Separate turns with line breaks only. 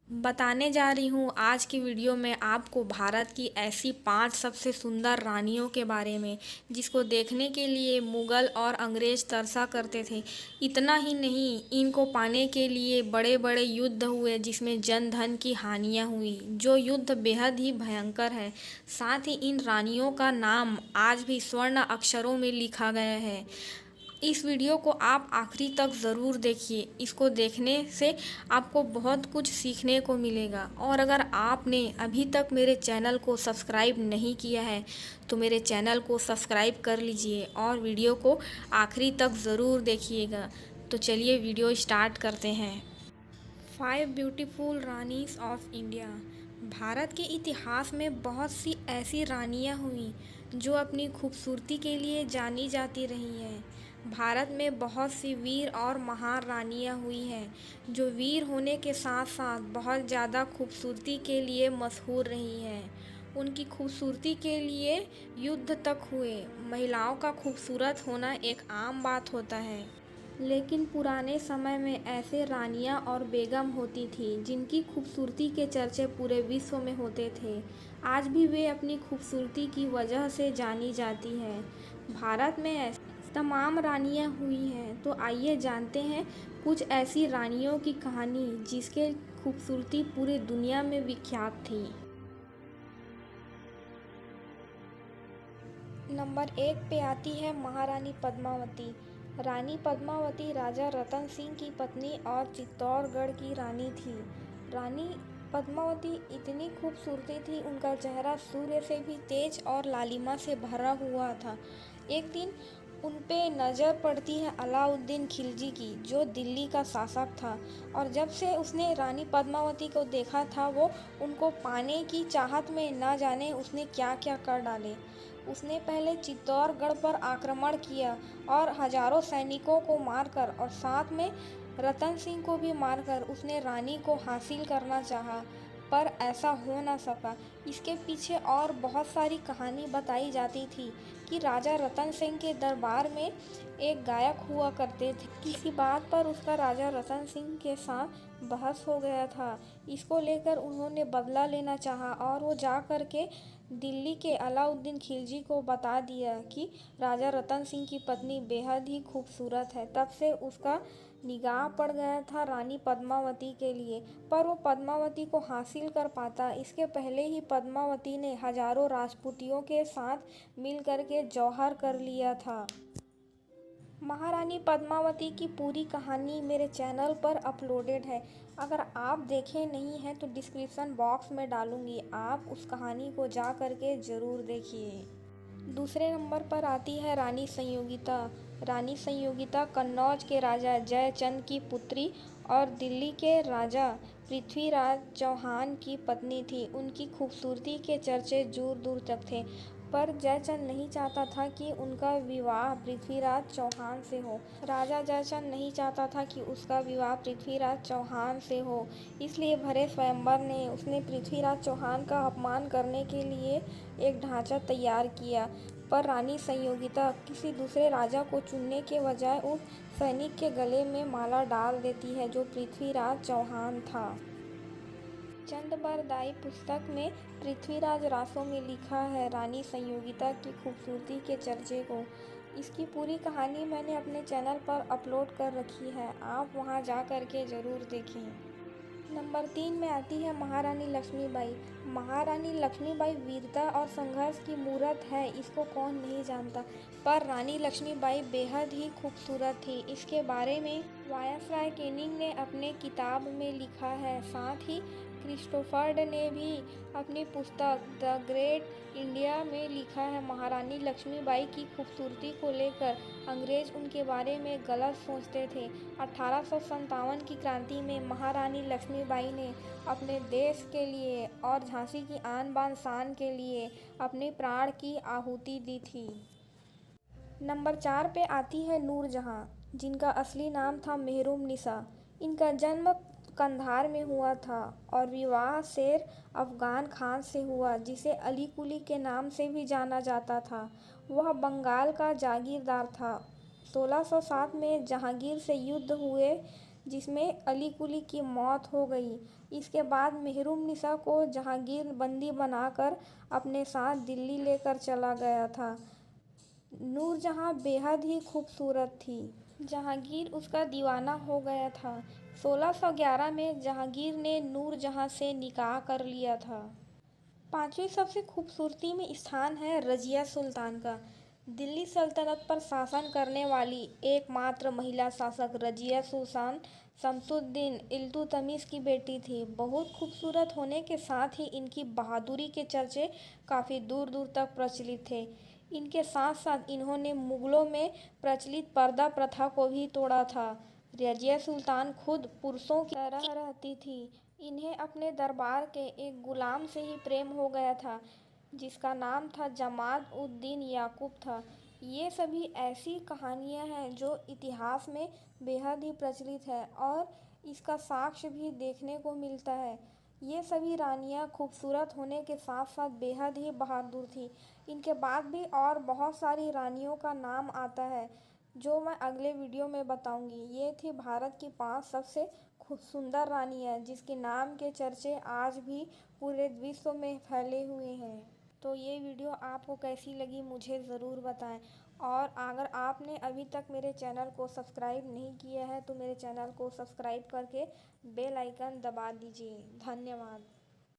बताने जा रही हूँ आज की वीडियो में आपको भारत की ऐसी 5 सबसे सुंदर रानियों के बारे में, जिसको देखने के लिए मुगल और अंग्रेज तरसा करते थे। इतना ही नहीं, इनको पाने के लिए बड़े बड़े युद्ध हुए जिसमें जन धन की हानियाँ हुई, जो युद्ध बेहद ही भयंकर है। साथ ही इन रानियों का नाम आज भी स्वर्ण अक्षरों में लिखा गया है। इस वीडियो को आप आखिरी तक ज़रूर देखिए। इसको देखने से आपको बहुत कुछ सीखने को मिलेगा। और अगर आपने अभी तक मेरे चैनल को सब्सक्राइब नहीं किया है तो मेरे चैनल को सब्सक्राइब कर लीजिए और वीडियो को आखिरी तक ज़रूर देखिएगा। तो चलिए वीडियो स्टार्ट करते हैं। 5 beautiful Rani's of India. Bharat के इतिहास में बहुत सी ऐसी रानियां हुई जो अपनी खूबसूरती के लिए जानी जाती रही हैं। भारत में बहुत सी वीर और महान रानियां हुई हैं जो वीर होने के साथ साथ बहुत ज़्यादा खूबसूरती के लिए मशहूर रही हैं। उनकी खूबसूरती के लिए युद्ध तक हुए। महिलाओं का खूबसूरत होना एक आम बात होता है, लेकिन पुराने समय में ऐसे रानियां और बेगम होती थी जिनकी खूबसूरती के चर्चे पूरे विश्व में होते थे। आज भी वे अपनी खूबसूरती की वजह से जानी जाती हैं। भारत में ऐसी तमाम रानियां हुई हैं, तो आइए जानते हैं कुछ ऐसी रानियों की कहानी जिसके खूबसूरती पूरी दुनिया में विख्यात थी। नंबर 1 पे आती है महारानी पद्मावती। रानी पद्मावती राजा रतन सिंह की पत्नी और चित्तौड़गढ़ की रानी थी। रानी पद्मावती इतनी खूबसूरती थी, उनका चेहरा सूर्य से भी तेज और लालिमा से भरा हुआ था। एक दिन उन पे नज़र पड़ती है अलाउद्दीन खिलजी की, जो दिल्ली का शासक था। और जब से उसने रानी पद्मावती को देखा था, वो उनको पाने की चाहत में न जाने उसने क्या क्या कर डाले। उसने पहले चित्तौड़गढ़ पर आक्रमण किया और हजारों सैनिकों को मारकर और साथ में रतन सिंह को भी मारकर उसने रानी को हासिल करना चाहा, पर ऐसा हो ना सका। इसके पीछे और बहुत सारी कहानी बताई जाती थी कि राजा रतन सिंह के दरबार में एक गायक हुआ करते थे। किसी बात पर उसका राजा रतन सिंह के साथ बहस हो गया था। इसको लेकर उन्होंने बदला लेना चाहा और वो जा कर के दिल्ली के अलाउद्दीन खिलजी को बता दिया कि राजा रतन सिंह की पत्नी बेहद ही खूबसूरत है। तब से उसका निगाह पड़ गया था रानी पद्मावती के लिए, पर वो पद्मावती को हासिल कर पाता इसके पहले ही पद्मावती ने हजारों राजपूतियों के साथ मिल कर के जौहर कर लिया था। महारानी पद्मावती की पूरी कहानी मेरे चैनल पर अपलोडेड है। अगर आप देखे नहीं हैं तो डिस्क्रिप्शन बॉक्स में डालूंगी, आप उस कहानी को जा कर के ज़रूर देखिए। दूसरे नंबर पर आती है रानी संयोगिता। रानी संयोगिता कन्नौज के राजा जयचंद की पुत्री और दिल्ली के राजा पृथ्वीराज चौहान की पत्नी थी। उनकी खूबसूरती के चर्चे दूर दूर तक थे, पर जयचंद नहीं चाहता था कि उनका विवाह पृथ्वीराज चौहान से हो। राजा जयचंद नहीं चाहता था कि उसका विवाह पृथ्वीराज चौहान से हो, इसलिए भरे स्वयंवर ने उसने पृथ्वीराज चौहान का अपमान करने के लिए एक ढांचा तैयार किया। पर रानी संयोगिता किसी दूसरे राजा को चुनने के बजाय उस सैनिक के गले में माला डाल देती है जो पृथ्वीराज चौहान था। चंदबरदाई पुस्तक में पृथ्वीराज रासो में लिखा है रानी संयोगिता की खूबसूरती के चर्चे को। इसकी पूरी कहानी मैंने अपने चैनल पर अपलोड कर रखी है, आप वहां जा कर के ज़रूर देखें। नंबर 3 में आती है महारानी लक्ष्मीबाई। महारानी लक्ष्मीबाई वीरता और संघर्ष की मूरत है, इसको कौन नहीं जानता। पर रानी लक्ष्मीबाई बेहद ही खूबसूरत थी। इसके बारे में वायसराय केनिंग ने अपने किताब में लिखा है। साथ ही क्रिस्टोफर्ड ने भी अपनी पुस्तक द ग्रेट इंडिया में लिखा है। महारानी लक्ष्मीबाई की खूबसूरती को लेकर अंग्रेज उनके बारे में गलत सोचते थे। 1857 की क्रांति में महारानी लक्ष्मीबाई ने अपने देश के लिए और झांसी की आन बान शान के लिए अपने प्राण की आहुति दी थी। नंबर 4 पे आती है नूरजहां, जिनका असली नाम था मेहरुमनिसा। इनका जन्म कंधार में हुआ था और विवाह शेर अफगान खान से हुआ, जिसे अली कुली के नाम से भी जाना जाता था। वह बंगाल का जागीरदार था। 1607 में जहांगीर से युद्ध हुए जिसमें अली कुली की मौत हो गई। इसके बाद मेहरुन्निसा को जहांगीर बंदी बनाकर अपने साथ दिल्ली लेकर चला गया था। नूरजहां बेहद ही खूबसूरत थी। जहांगीर उसका दीवाना हो गया था। 1611 में जहांगीर ने नूरजहां से निकाह कर लिया था। पांचवी सबसे खूबसूरती में स्थान है रजिया सुल्तान का। दिल्ली सल्तनत पर शासन करने वाली एकमात्र महिला शासक रजिया सुल्तान शमसुद्दीन इल्तुतमिश की बेटी थी। बहुत खूबसूरत होने के साथ ही इनकी बहादुरी के चर्चे काफ़ी दूर दूर तक प्रचलित थे। इनके साथ साथ इन्होंने मुगलों में प्रचलित पर्दा प्रथा को भी तोड़ा था। रजिया सुल्तान खुद पुरुषों की तरह रहती थी। इन्हें अपने दरबार के एक गुलाम से ही प्रेम हो गया था, जिसका नाम था जमाद उद दीन याकूब था। ये सभी ऐसी कहानियाँ हैं जो इतिहास में बेहद ही प्रचलित है और इसका साक्ष्य भी देखने को मिलता है। ये सभी रानियाँ खूबसूरत होने के साथ साथ बेहद ही बहादुर थी। इनके बाद भी और बहुत सारी रानियों का नाम आता है, जो मैं अगले वीडियो में बताऊंगी। ये थी भारत की 5 सबसे खूब सुंदर रानियाँ, जिसके नाम के चर्चे आज भी पूरे विश्व में फैले हुए हैं। तो ये वीडियो आपको कैसी लगी मुझे ज़रूर बताएं। और अगर आपने अभी तक मेरे चैनल को सब्सक्राइब नहीं किया है तो मेरे चैनल को सब्सक्राइब करके बेल आइकन दबा दीजिए। धन्यवाद।